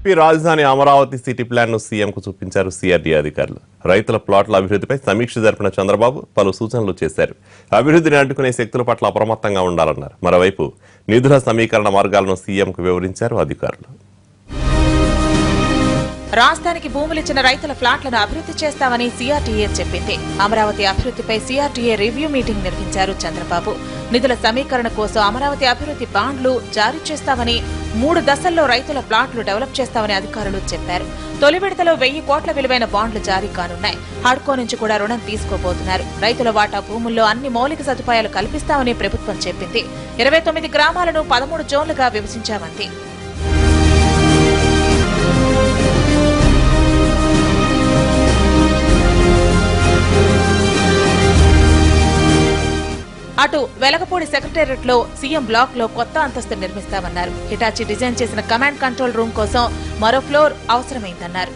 AP రాజధాని Amaravati city plan ను సీఎంకు చూపించారు సిఆర్డీఏ అధికారులు. రైతుల ప్లాట్ల అభివృద్ధిపై సమీక్ష జరిపిన చంద్రబాబు పలు సూచనలు చేశారు. అభివృద్ధిని అడ్డుకునే శక్తుల పట్ల అప్రమత్తంగా ఉండాలన్నారు. మరోవైపు నిధుల సమీకరణ మార్గాలను సీఎంకు వివరించారు అధికారులు. రాజధానికి భూములిచ్చిన రైతుల ఫ్లాట్లను అభివృద్ధి చేస్తామని సిఆర్డీఏ చెప్పింది. అమరావతి అభివృద్ధిపై సిఆర్డీఏ రివ్యూ మీటింగ్ నిర్వహించారు చంద్రబాబు. నిధుల సమీకరణ కోసం అమరావతి అభివృద్ధి బాండ్లు జారీ చేస్తామని, 3 దశల్లో రైతుల ప్లాట్లు డెవలప్ చేస్తామని అధికారులు చెప్పారు. తొలి విడతలో 1000 కోట్ల విలువైన బాండ్లు జారీ కానున్నాయి. హడ్కో నుంచి కూడా రుణం తీసుకోబోతున్నారు. రైతుల వాటా భూముల్లో అన్ని మౌలిక సదుపాయాలు కల్పిస్తామని ప్రభుత్వం చెప్పింది. 29 గ్రామాలను 13 జోన్లుగా విభజించామంది. అటు వెలగపూడి సెక్రటేరియట్ లో సీఎం బ్లాక్ లో కొత్త అంతస్తు నిర్మిస్తామన్నారు. హిటాచి డిజైన్ చేసిన కమాండ్ కంట్రోల్ రూమ్ కోసం మరో ఫ్లోర్ అవసరమైందన్నారు.